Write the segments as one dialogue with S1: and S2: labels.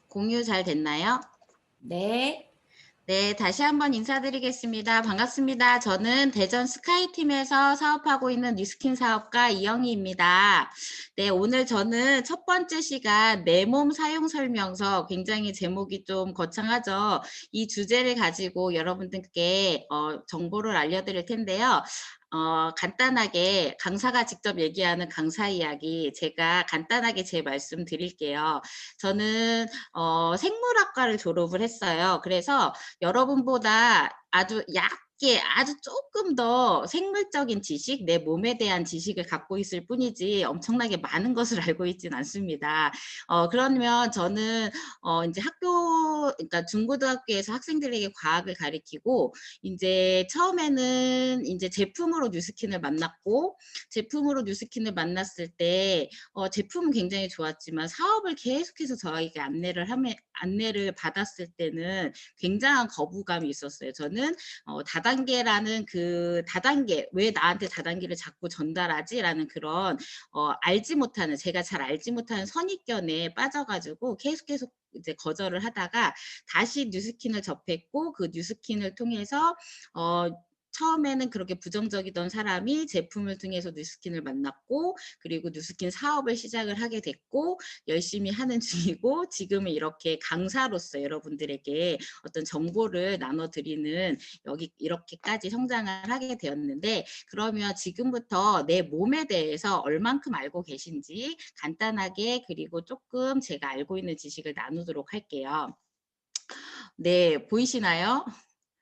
S1: 공유 잘 됐나요?
S2: 네.
S1: 네, 다시 한번 인사드리겠습니다. 반갑습니다. 저는 대전 스카이팀에서 사업하고 있는 뉴스킨 사업가 이영희입니다. 네, 오늘 저는 첫 번째 시간 내 몸 사용 설명서, 굉장히 제목이 좀 거창하죠. 이 주제를 가지고 여러분들께 정보를 알려드릴 텐데요. 간단하게 강사가 직접 얘기하는 강사 이야기 제가 간단하게 제 말씀 드릴게요. 저는 생물학과를 졸업을 했어요. 그래서 여러분보다 아주 얇게 아주 조금 더 생물적인 지식, 내 몸에 대한 지식을 갖고 있을 뿐이지 엄청나게 많은 것을 알고 있진 않습니다. 그러면 저는 인제 그러니까 중고등학교에서 학생들에게 과학을 가르치고, 인제 처음에는 인제 제품으로 뉴스킨을 만났고, 제품으로 뉴스킨을 만났을 때 제품은 굉장히 좋았지만 사업을 계속해서 저에게 안내를 받았을 때는 굉장한 거부감이 있었어요. 저는 다단계라는 그 다단계, '왜 나한테 다단계를 자꾸 전달하지?'라는 그런 알지 못하는, 제가 잘 알지 못하는 선입견에 빠져 가지고 계속 이제 거절을 하다가 다시 뉴스킨을 접했고, 그 뉴스킨을 통해서 어 처음에는 그렇게 부정적이던 사람이 제품을 통해서 뉴스킨을 만났고, 그리고 뉴스킨 사업을 시작을 하게 됐고, 열심히 하는 중이고, 지금은 이렇게 강사로서 여러분들에게 어떤 정보를 나눠 드리는, 여기 이렇게까지 성장을 하게 되었는데, 그러면 지금부터 내 몸에 대해서 얼만큼 알고 계신지 간단하게, 그리고 조금 제가 알고 있는 지식을 나누도록 할게요. 네, 보이시나요?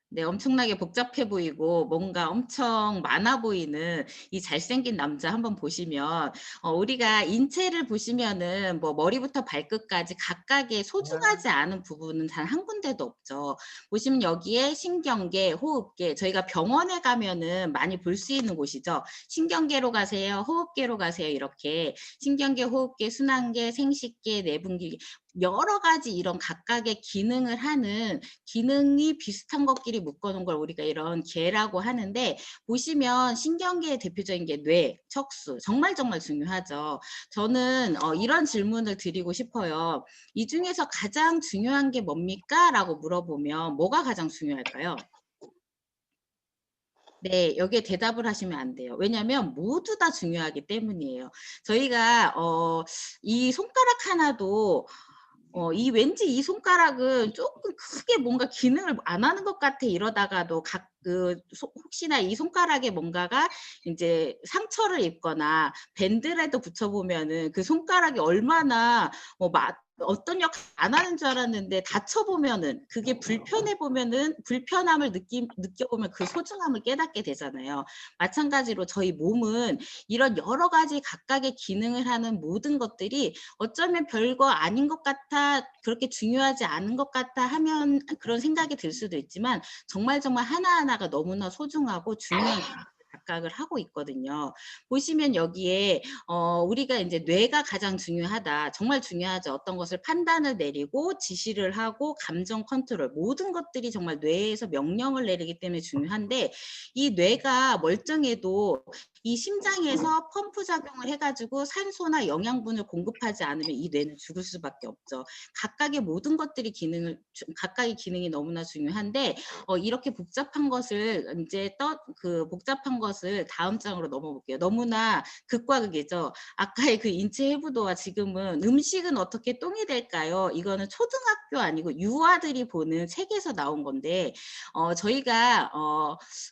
S1: 네, 엄청나게 복잡해 보이고 뭔가 엄청 많아 보이는 이 잘생긴 남자 한번 보시면, 우리가 인체를 보시면은 뭐 머리부터 발끝까지 각각의 소중하지 않은 부분은 단 한 군데도 없죠. 보시면 여기에 신경계, 호흡계, 저희가 병원에 가면은 많이 볼 수 있는 곳이죠. 신경계로 가세요, 호흡계로 가세요, 이렇게 신경계, 호흡계, 순환계, 생식계, 내분기, 여러 가지 이런 각각의 기능을 하는, 기능이 비슷한 것끼리 묶어 놓은 걸 우리가 이런 계라고 하는데, 보시면 신경계의 대표적인 게 뇌, 척수, 정말 중요하죠. 저는 이런 질문을 드리고 싶어요. "이 중에서 가장 중요한 게 뭡니까?"라고 물어보면 뭐가 가장 중요할까요? 네. 여기에 대답을 하시면 안 돼요. 왜냐하면 모두 다 중요하기 때문이에요. 저희가 이 손가락 하나도, 이 왠지 이 손가락은 쪼끔 크게 뭔가 기능을 안 하는 것 같아 이러다가도, 혹시나 이 손가락에 뭔가가 인제 상처를 입거나 밴드라도 붙여 보면은 그 손가락이 얼마나 어떤 역할 안 하는 줄 알았는데 다쳐 보면은, 그게 불편해 보면은, 불편함을 느껴보면 그 소중함을 깨닫게 되잖아요. 마찬가지로 저희 몸은 이런 여러 가지 각각의 기능을 하는 모든 것들이 어쩌면 별거 아닌 것 같아, 그렇게 중요하지 않은 것 같아 하면 그런 생각이 들 수도 있지만, 정말 하나하나가 너무나 소중하고 중요한 기능을 각각을 하고 있거든요. 보시면 여기에 우리가 인제 뇌가 가장 중요하다. 정말 중요하죠. 어떤 것을 판단을 내리고 지시를 하고 감정 컨트롤, 모든 것들이 정말 뇌에서 명령을 내리기 때문에 중요한데, 이 뇌가 멀쩡해도 이 심장에서 펌프 작용을 해 가지고 산소나 영양분을 공급하지 않으면 이 뇌는 죽을 수밖에 없죠. 각각의 모든 것들이 각각의 기능이 너무나 중요한데, 이렇게 복잡한 것을 인제 복잡한 것을 다음 장으로 넘어 볼게요. 너무나 극과 극이죠. 아까의 그 인체 해부도와 지금은 "음식은 어떻게 똥이 될까요?" 이거는 초등학교 아니고 유아들이 보는 책에서 나온 건데, 저희가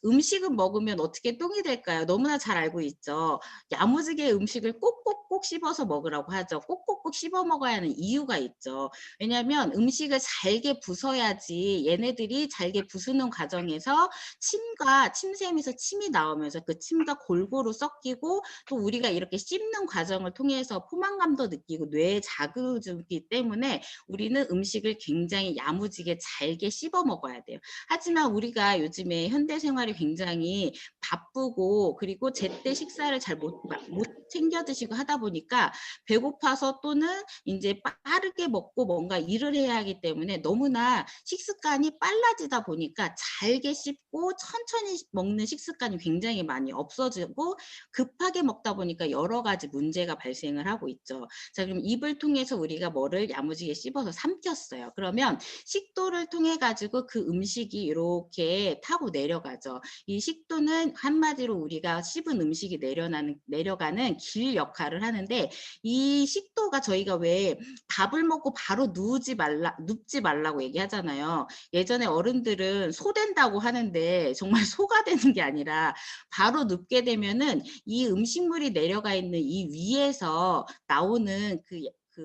S1: "음식은 먹으면 어떻게 똥이 될까요?" 너무나 잘 알고 있죠. 야무지게 음식을 꼭꼭꼭 씹어서 먹으라고 하죠. 꼭꼭꼭 씹어 먹어야 하는 이유가 있죠. 왜냐하면 음식을 잘게 부숴야지, 얘네들이 잘게 부수는 과정에서 침샘에서 침이 나오면서 그 침과 골고루 섞이고, 또 우리가 이렇게 씹는 과정을 통해서 포만감도 느끼고 뇌에 자극을 주기 때문에 우리는 음식을 굉장히 야무지게 잘게 씹어 먹어야 돼요. 하지만 우리가 요즘에 현대 생활이 굉장히 바쁘고, 그리고 제때 식사를 잘 못 챙겨 드시고 하다 보니까 배고파서, 또는 인제 빠르게 먹고 뭔가 일을 해야 하기 때문에 너무나 식습관이 빨라지다 보니까 잘게 씹고 천천히 먹는 식습관이 굉장히 많이 없어지고 급하게 먹다 보니까 여러 가지 문제가 발생을 하고 있죠. 자, 그럼 입을 통해서 우리가 뭐를 야무지게 씹어서 삼켰어요. 그러면 식도를 통해 가지고 그 음식이 이렇게 타고 내려가죠. 이 식도는 한마디로 우리가 씹은 음식이 내려가는 길 역할을 하는데, 이 식도가 저희가 왜 밥을 먹고 바로 눕지 말라고 얘기하잖아요. 예전에 어른들은 소된다고 하는데 정말 소가 되는 게 아니라 바로 눕게 되면은 이 음식물이 내려가 있는 이 위에서 나오는 그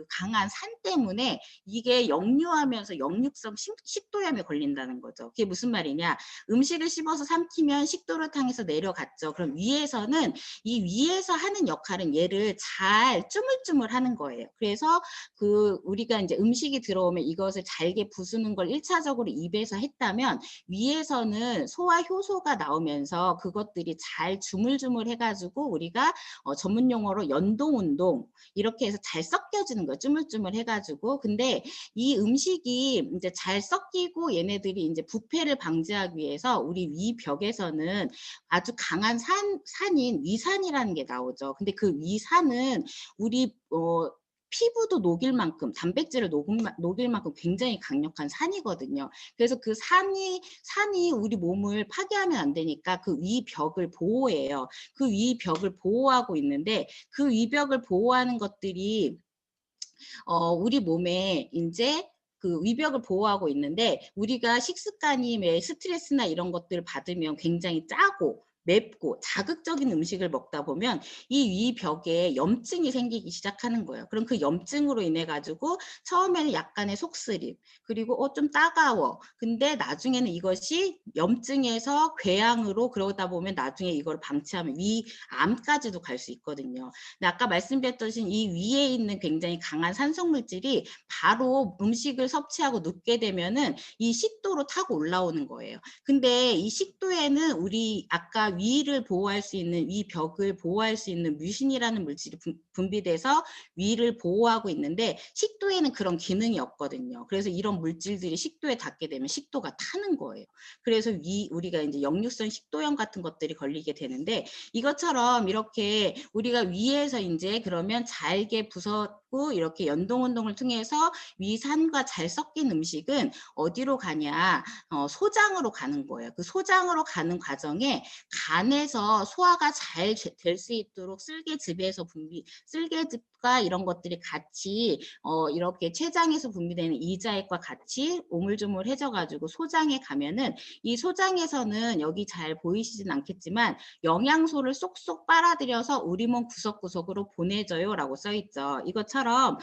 S1: 강한 산 때문에 이게 역류하면서 역류성 식도염에 걸린다는 거죠. 그게 무슨 말이냐? 음식을 씹어서 삼키면 식도를 통해서 내려갔죠. 그럼 위에서는 이 위에서 하는 역할은 얘를 잘 쭈물쭈물 하는 거예요. 그래서 우리가 이제 음식이 들어오면 이것을 잘게 부수는 걸 1차적으로 입에서 했다면, 위에서는 소화 효소가 나오면서 그것들이 잘 주물주물 해가지고 우리가 전문 용어로 연동 운동 이렇게 해서 잘 섞여지는 거예요. 쭈물쭈물 해가지고. 근데 이 음식이 이제 잘 섞이고 얘네들이 이제 부패를 방지하기 위해서 우리 위벽에서는 아주 강한 산인 위산이라는 게 나오죠. 근데 그 위산은 우리 피부도 녹일 만큼, 단백질을 녹일 만큼 굉장히 강력한 산이거든요. 그래서 그 산이 우리 몸을 파괴하면 안 되니까 그 위벽을 보호해요. 그 위벽을 보호하고 있는데, 그 위벽을 보호하는 것들이 우리 몸에 이제 그 위벽을 보호하고 있는데, 우리가 식습관이 왜 스트레스나 이런 것들을 받으면 굉장히 짜고 맵고 자극적인 음식을 먹다 보면 이 위벽에 염증이 생기기 시작하는 거예요. 그럼 그 염증으로 인해 가지고 처음에는 약간의 속쓰림, 그리고 좀 따가워. 근데 나중에는 이것이 염증에서 궤양으로, 그러다 보면 나중에 이걸 방치하면 위암까지도 갈 수 있거든요. 근데 아까 말씀드렸듯이 이 위에 있는 굉장히 강한 산성 물질이 바로 음식을 섭취하고 눕게 되면은 이 식도로 타고 올라오는 거예요. 근데 이 식도에는 우리 아까 위를 보호할 수 있는, 위벽을 보호할 수 있는 뮤신이라는 물질이 분비돼서 위를 보호하고 있는데, 식도에는 그런 기능이 없거든요. 그래서 이런 물질들이 식도에 닿게 되면 식도가 타는 거예요. 그래서 우리가 이제 역류성 식도염 같은 것들이 걸리게 되는데, 이것처럼 이렇게 우리가 위에서 이제 그러면 잘게 부쉈고 이렇게 연동 운동을 통해서 위산과 잘 섞인 음식은 어디로 가냐? 소장으로 가는 거예요. 그 소장으로 가는 과정에 간에서 소화가 잘 될 수 있도록 쓸개즙과 이런 것들이 같이 이렇게 췌장에서 분비되는 이자액과 같이 오물조물해져 가지고 소장에 가면은, 이 소장에서는 여기 잘 보이시진 않겠지만 영양소를 쏙쏙 빨아들여서 우리 몸 구석구석으로 보내줘요라고 써 있죠. 이것처럼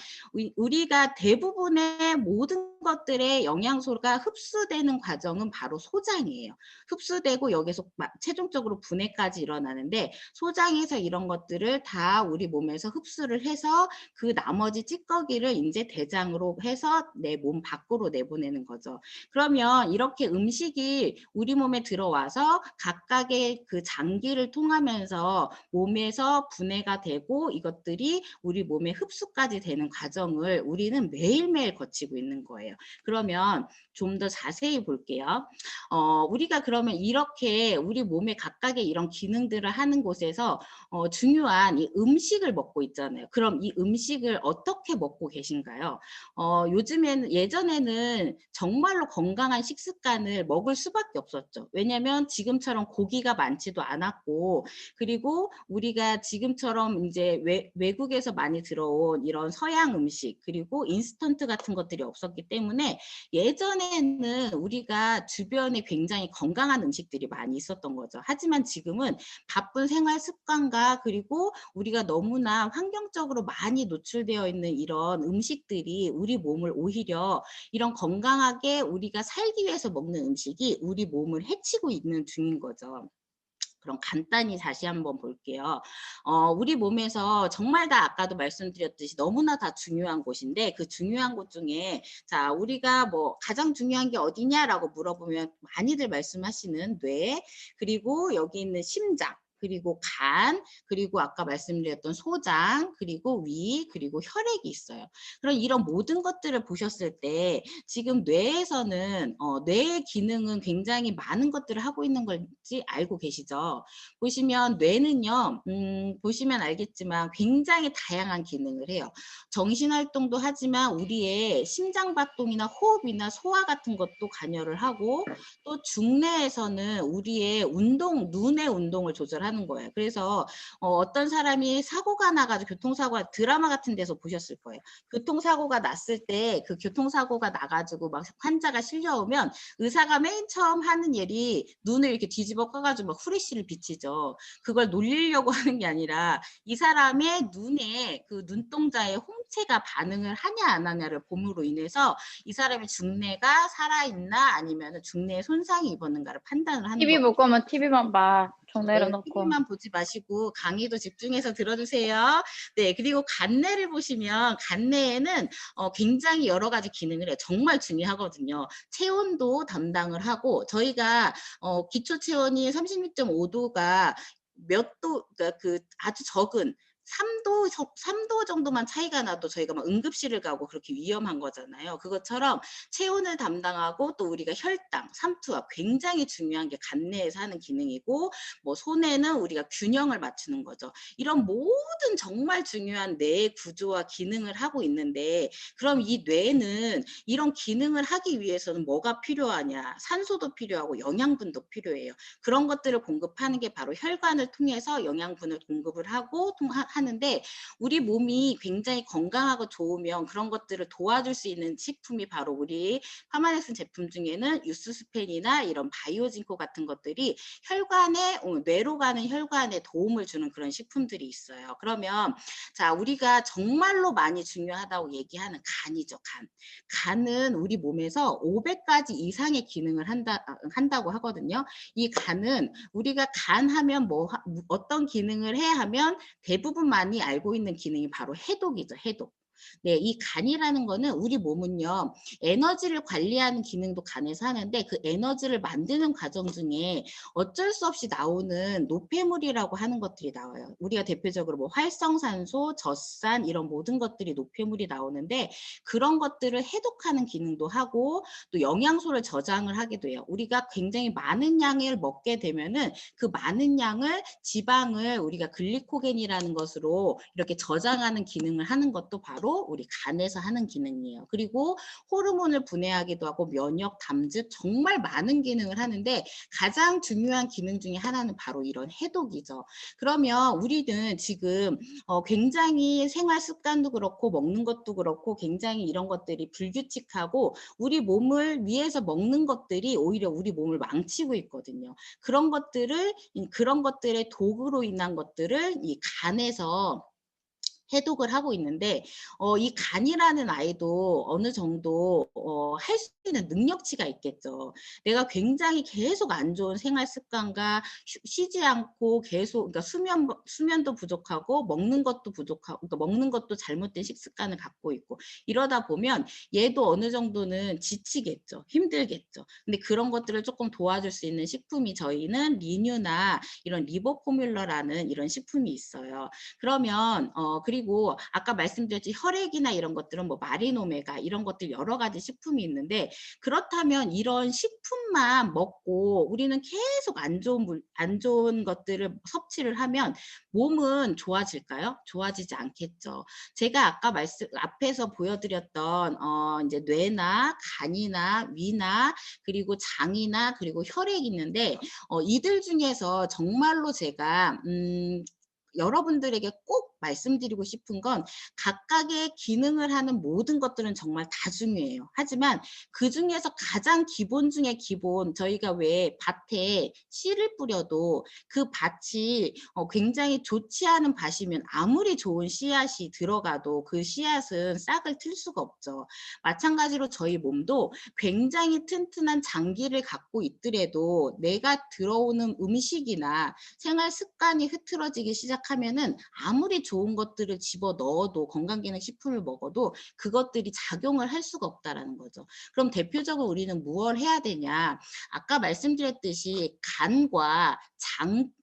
S1: 우리가 대부분의 모든 것들의 영양소가 흡수되는 과정은 바로 소장이에요. 흡수되고 여기서 최종적으로 분해까지 일어나는데, 소장에서 이런 것들을 다 우리 몸에서 흡수를 해서 그 나머지 찌꺼기를 이제 대장으로 해서 내 몸 밖으로 내보내는 거죠. 그러면 이렇게 음식이 우리 몸에 들어와서 각각의 그 장기를 통하면서 몸에서 분해가 되고 이것들이 우리 몸에 흡수까지 되는 과정을 우리는 매일매일 거치고 있는 거예요. 그러면 좀 더 자세히 볼게요. 우리가 그러면 이렇게 우리 몸에 각각의 이런 기능들을 하는 곳에서 중요한 이 음식을 먹고 있잖아요. 그럼 이 음식을 어떻게 먹고 계신가요? 예전에는 정말로 건강한 식습관을 먹을 수밖에 없었죠. 왜냐하면 지금처럼 고기가 많지도 않았고, 그리고 우리가 지금처럼 이제 외국에서 많이 들어온 이런 서양 음식, 그리고 인스턴트 같은 것들이 없었기 때문에 예전에는 우리가 주변에 굉장히 건강한 음식들이 많이 있었던 거죠. 하지만 지금은 바쁜 생활 습관과 그리고 우리가 너무나 환경적으로 많이 노출되어 있는 이런 음식들이 우리 몸을 오히려, 이런 건강하게 우리가 살기 위해서 먹는 음식이 우리 몸을 해치고 있는 중인 거죠. 그럼 간단히 다시 한번 볼게요. 우리 몸에서 정말 다 아까도 말씀드렸듯이 너무나 다 중요한 곳인데, 그 중요한 곳 중에 자, 우리가 뭐 가장 중요한 게 어디냐라고 물어보면 많이들 말씀하시는 뇌, 그리고 여기 있는 심장, 그리고 간, 그리고 아까 말씀드렸던 소장, 그리고 위, 그리고 혈액이 있어요. 그럼 이런 모든 것들을 보셨을 때 지금 뇌에서는 뇌의 기능은 굉장히 많은 것들을 하고 있는 건지 알고 계시죠? 보시면 뇌는요, 보시면 알겠지만 굉장히 다양한 기능을 해요. 정신활동도 하지만 우리의 심장박동이나 호흡이나 소화 같은 것도 관여를 하고 또 중뇌에서는 우리의 운동, 눈의 운동을 조절하는 거예요. 그래서 어떤 사람이 사고가 나가지고 교통사고가 드라마 같은 데서 보셨을 거예요. 교통사고가 났을 때 그 교통사고가 나가지고 막 환자가 실려오면 의사가 맨 처음 하는 일이 눈을 이렇게 뒤집어 까가지고 막 후레쉬를 비치죠. 그걸 놀리려고 하는 게 아니라 이 사람의 눈에 그 눈동자에 홍채가 반응을 하냐 안 하냐를 봄으로 인해서 이 사람의 중뇌가 살아있나 아니면 중뇌에 손상이 입었는가를 판단을 하는
S2: TV 볼
S1: 거거든요.
S2: 거면 TV만 봐. 종
S1: 네,
S2: 내려놓고.
S1: TV만 보지 마시고 강의도 집중해서 들어주세요. 네, 그리고 간내를 보시면 간내에는 굉장히 여러 가지 기능을 해요. 정말 중요하거든요. 체온도 담당을 하고 저희가 기초 체온이 36.5도가 몇 도, 그러니까 그 아주 적은 3도 정도만 차이가 나도 저희가 막 응급실을 가고 그렇게 위험한 거잖아요. 그것처럼 체온을 담당하고 또 우리가 혈당, 삼투압 굉장히 중요한 게 간내에서 하는 기능이고 뭐 손에는 우리가 균형을 맞추는 거죠. 이런 모든 정말 중요한 뇌의 구조와 기능을 하고 있는데 그럼 이 뇌는 이런 기능을 하기 위해서는 뭐가 필요하냐? 산소도 필요하고 영양분도 필요해요. 그런 것들을 공급하는 게 바로 혈관을 통해서 영양분을 공급을 하고 하는데 우리 몸이 굉장히 건강하고 좋으면 그런 것들을 도와줄 수 있는 식품이 바로 우리 파마넥슨 제품 중에는 유스스펜이나 이런 바이오진코 같은 것들이 혈관에 뇌로 가는 혈관에 도움을 주는 그런 식품들이 있어요. 그러면 자 우리가 정말로 많이 중요하다고 얘기하는 간이죠. 간은 우리 몸에서 500가지 이상의 기능을 한다고 하거든요. 이 간은 우리가 간 하면 어떤 기능을 해야 하면 대부분 많이 알고 있는 기능이 바로 해독이죠. 해독. 네, 이 간이라는 거는 우리 몸은요, 에너지를 관리하는 기능도 간에서 하는데 그 에너지를 만드는 과정 중에 어쩔 수 없이 나오는 노폐물이라고 하는 것들이 나와요. 우리가 대표적으로 뭐 활성산소, 젖산 이런 모든 것들이 노폐물이 나오는데 그런 것들을 해독하는 기능도 하고 또 영양소를 저장을 하기도 해요. 우리가 굉장히 많은 양을 먹게 되면은 그 많은 양을 지방을 우리가 글리코겐이라는 것으로 이렇게 저장하는 기능을 하는 것도 바로 우리 간에서 하는 기능이에요. 그리고 호르몬을 분해하기도 하고 면역, 담즙 정말 많은 기능을 하는데 가장 중요한 기능 중에 하나는 바로 이런 해독이죠. 그러면 우리는 지금 굉장히 생활 습관도 그렇고 먹는 것도 그렇고 굉장히 이런 것들이 불규칙하고 우리 몸을 위해서 먹는 것들이 오히려 우리 몸을 망치고 있거든요. 그런 것들의 도구로 인한 것들을 이 간에서 해독을 하고 있는데 이 간이라는 아이도 어느 정도 할 수 있는 능력치가 있겠죠. 내가 굉장히 계속 안 좋은 생활 습관과 쉬지 않고 계속 그러니까 수면도 부족하고 먹는 것도 부족하고 그러니까 먹는 것도 잘못된 식습관을 갖고 있고 이러다 보면 얘도 어느 정도는 지치겠죠. 힘들겠죠. 근데 그런 것들을 조금 도와줄 수 있는 식품이 저희는 리뉴나 이런 리보포뮬러라는 이런 식품이 있어요. 그러면 그리고 아까 말씀드렸지 혈액이나 이런 것들은 뭐 마리노메가 이런 것들 여러 가지 식품이 있는데 그렇다면 이런 식품만 먹고 우리는 계속 안 좋은 것들을 섭취를 하면 몸은 좋아질까요? 좋아지지 않겠죠. 제가 아까 앞에서 보여드렸던 이제 뇌나 간이나 위나 그리고 장이나 그리고 혈액이 있는데 이들 중에서 정말로 제가 여러분들에게 꼭 말씀드리고 싶은 건 각각의 기능을 하는 모든 것들은 정말 다 중요해요. 하지만 그중에서 가장 기본 중에 기본 저희가 왜 밭에 씨를 뿌려도 그 밭이 굉장히 좋지 않은 밭이면 아무리 좋은 씨앗이 들어가도 그 씨앗은 싹을 틀 수가 없죠. 마찬가지로 저희 몸도 굉장히 튼튼한 장기를 갖고 있더라도 내가 들어오는 음식이나 생활 습관이 흐트러지기 시작하면은 아무리 좋은 것들을 집어 넣어도 건강기능식품을 먹어도 그것들이 작용을 할 수가 없다라는 거죠. 그럼 대표적으로 우리는 무엇을 해야 되냐? 아까 말씀드렸듯이 간과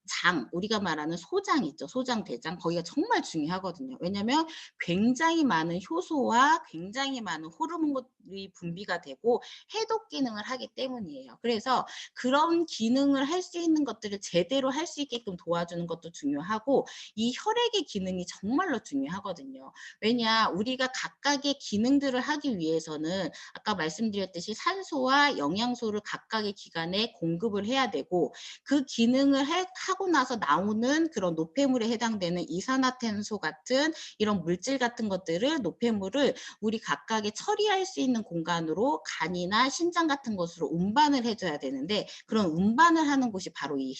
S1: 장, 우리가 말하는 소장 있죠. 소장, 대장. 거기가 정말 중요하거든요. 왜냐면 굉장히 많은 효소와 굉장히 많은 호르몬이 분비가 되고 해독 기능을 하기 때문이에요. 그래서 그런 기능을 할 수 있는 것들을 제대로 할 수 있게끔 도와주는 것도 중요하고 이 혈액의 기능이 정말로 중요하거든요. 왜냐 우리가 각각의 기능들을 하기 위해서는 아까 말씀드렸듯이 산소와 영양소를 각각의 기관에 공급을 해야 되고 그 기능을 하고 나서 나오는 그런 노폐물에 해당되는 이산화탄소 같은 이런 물질 같은 것들을 노폐물을 우리 각각의 처리할 수 있는 공간으로 간이나 신장 같은 것으로 운반을 해줘야 되는데 그런 운반을 하는 곳이 바로 이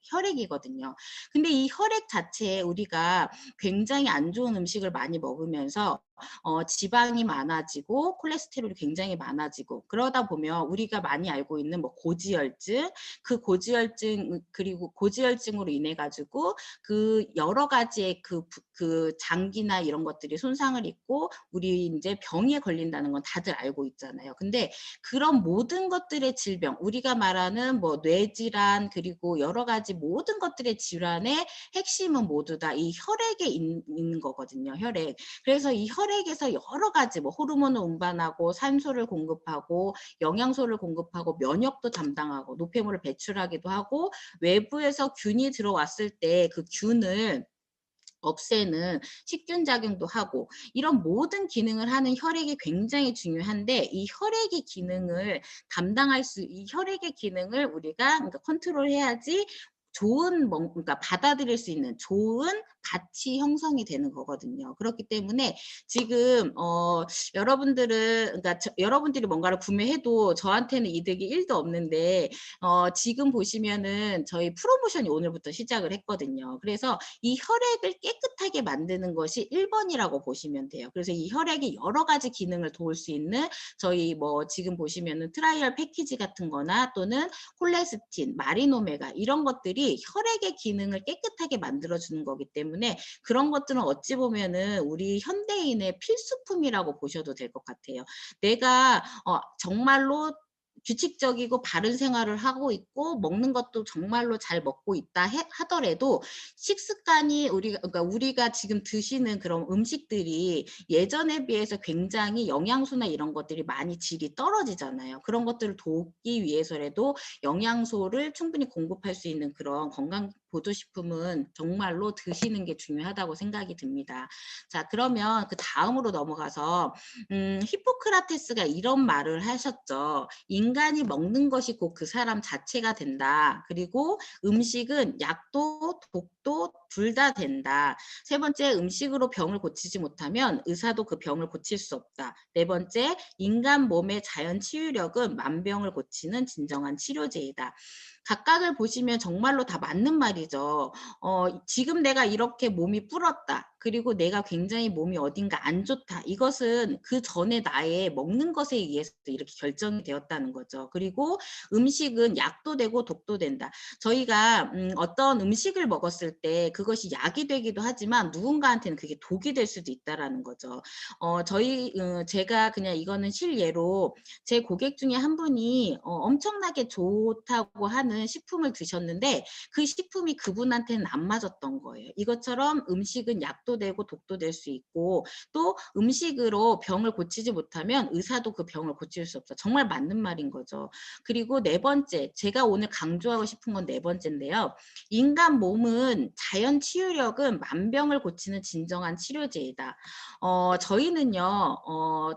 S1: 혈액이거든요. 근데 이 혈액 자체에 우리가 굉장히 안 좋은 음식을 많이 먹으면서 지방이 많아지고 콜레스테롤이 굉장히 많아지고 그러다 보면 우리가 많이 알고 있는 뭐 고지혈증, 그 고지혈증 그리고 고지혈증으로 인해 가지고 그 여러 가지의 그 장기나 이런 것들이 손상을 입고 우리 이제 병에 걸린다는 건 다들 알고 있잖아요. 근데 그런 모든 것들의 질병, 우리가 말하는 뭐 뇌질환 그리고 여러 가지 모든 것들의 질환의 핵심은 모두 다 이 혈액에 있는 거거든요. 혈액. 그래서 이 혈액에서 여러 가지 뭐 호르몬을 운반하고 산소를 공급하고 영양소를 공급하고 면역도 담당하고 노폐물을 배출하기도 하고 외부에서 균이 들어왔을 때 그 균을 없애는 식균 작용도 하고 이런 모든 기능을 하는 혈액이 굉장히 중요한데 이 혈액의 기능을 이 혈액의 기능을 우리가 그러니까 컨트롤해야지 좋은 그러니까 받아들일 수 있는 좋은 가치 형성이 되는 거거든요. 그렇기 때문에 지금 여러분들은 그러니까 여러분들이 뭔가를 구매해도 저한테는 이득이 1도 없는데 지금 보시면은 저희 프로모션이 오늘부터 시작을 했거든요. 그래서 이 혈액을 깨끗하게 만드는 것이 1번이라고 보시면 돼요. 그래서 이 혈액이 여러 가지 기능을 도울 수 있는 저희 뭐 지금 보시면은 트라이얼 패키지 같은 거나 또는 콜레스틴, 마리노메가 이런 것들이 혈액의 기능을 깨끗하게 만들어주는 거기 때문에 그런 것들은 어찌 보면은 우리 현대인의 필수품이라고 보셔도 될 것 같아요. 내가 정말로 규칙적이고 바른 생활을 하고 있고 먹는 것도 정말로 잘 먹고 있다 하더라도 식습관이 우리가 지금 드시는 그런 음식들이 예전에 비해서 굉장히 영양소나 이런 것들이 많이 질이 떨어지잖아요. 그런 것들을 돕기 위해서라도 영양소를 충분히 공급할 수 있는 그런 건강 보조식품은 정말로 드시는 게 중요하다고 생각이 듭니다. 자, 그러면 그 다음으로 넘어가서 히포크라테스가 이런 말을 하셨죠. 인간이 먹는 것이 곧 그 사람 자체가 된다. 그리고 음식은 약도 독도 둘 다 된다. 세 번째, 음식으로 병을 고치지 못하면 의사도 그 병을 고칠 수 없다. 네 번째, 인간 몸의 자연 치유력은 만병을 고치는 진정한 치료제이다. 각각을 보시면 정말로 다 맞는 말이죠. 지금 내가 이렇게 몸이 불었다. 그리고 내가 굉장히 몸이 어딘가 안 좋다. 이것은 그 전에 나의 먹는 것에 의해서 이렇게 결정이 되었다는 거죠. 그리고 음식은 약도 되고 독도 된다. 저희가 어떤 음식을 먹었을 때 그것이 약이 되기도 하지만 누군가한테는 그게 독이 될 수도 있다라는 거죠. 제가 그냥 이거는 실예로 제 고객 중에 한 분이 엄청나게 좋다고 하는 식품을 드셨는데 그 식품이 그분한테는 안 맞았던 거예요. 이것처럼 음식은 약도 되고 독도 될 수 있고 또 음식으로 병을 고치지 못하면 의사도 그 병을 고칠 수 없어. 정말 맞는 말인 거죠. 그리고 네 번째, 제가 오늘 강조하고 싶은 건 네 번째인데요. 인간 몸은 자연 치유력은 만병을 고치는 진정한 치료제이다. 저희는요,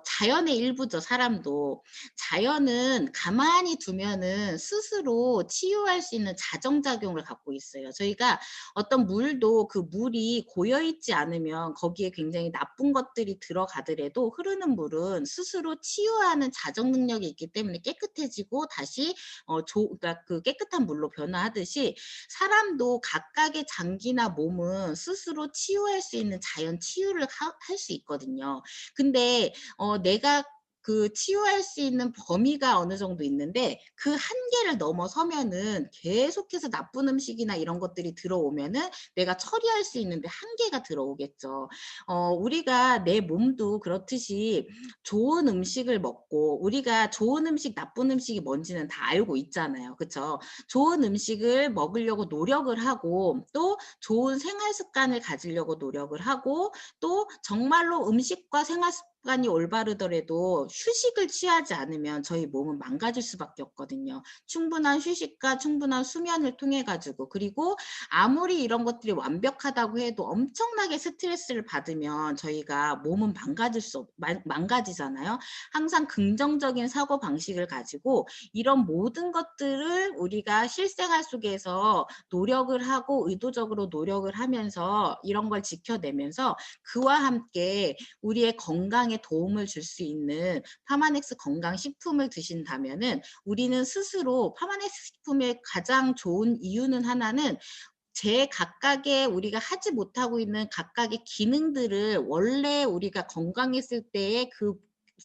S1: 자연의 일부죠, 사람도. 자연은 가만히 두면은 스스로 치유할 수 있는 자정작용을 갖고 있어요. 저희가 어떤 물도 그 물이 고여있지 않으면 거기에 굉장히 나쁜 것들이 들어가더라도 흐르는 물은 스스로 치유하는 자정 능력이 있기 때문에 깨끗해지고 다시 그러니까 그 깨끗한 물로 변화하듯이 사람도 각각의 장기나 몸은 스스로 치유할 수 있는 자연 치유를 할 수 있거든요. 근데 내가 그 치유할 수 있는 범위가 어느 정도 있는데 그 한계를 넘어서면은 계속해서 나쁜 음식이나 이런 것들이 들어오면은 내가 처리할 수 있는데 한계가 들어오겠죠. 우리가 내 몸도 그렇듯이 좋은 음식을 먹고 우리가 좋은 음식, 나쁜 음식이 뭔지는 다 알고 있잖아요. 그쵸? 좋은 음식을 먹으려고 노력을 하고 또 좋은 생활 습관을 가지려고 노력을 하고 또 정말로 음식과 생활 습관이 올바르더라도 휴식을 취하지 않으면 저희 몸은 망가질 수밖에 없거든요. 충분한 휴식과 충분한 수면을 통해 가지고 그리고 아무리 이런 것들이 완벽하다고 해도 엄청나게 스트레스를 받으면 저희가 몸은 망가지잖아요. 항상 긍정적인 사고 방식을 가지고 이런 모든 것들을 우리가 실생활 속에서 노력을 하고 의도적으로 노력을 하면서 이런 걸 지켜내면서 그와 함께 우리의 건강에 도움을 줄 수 있는 파마넥스 건강식품을 드신다면은 우리는 스스로 파마넥스 식품의 가장 좋은 이유는 하나는 제 각각의 우리가 하지 못하고 있는 각각의 기능들을 원래 우리가 건강했을 때의 그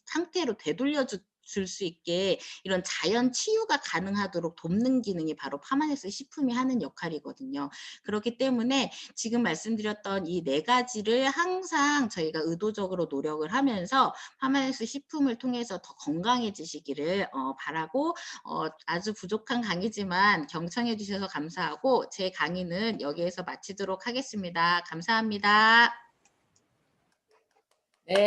S1: 상태로 되돌려 줄 수 있게 이런 자연 치유가 가능하도록 돕는 기능이 바로 파마넥스 식품이 하는 역할이거든요. 그렇기 때문에 지금 말씀드렸던 이 네 가지를 항상 저희가 의도적으로 노력을 하면서 파마넥스 식품을 통해서 더 건강해지시기를 바라고 아주 부족한 강의지만 경청해 주셔서 감사하고 제 강의는 여기에서 마치도록 하겠습니다. 감사합니다.